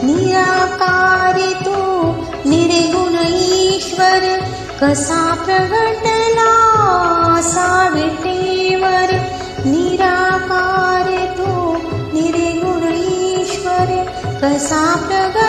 निराकार तू निर्गुण ईश्वर कसा प्रगटला असा विटेवर. निराकार तू निर्गुण ईश्वर कसा प्रगटला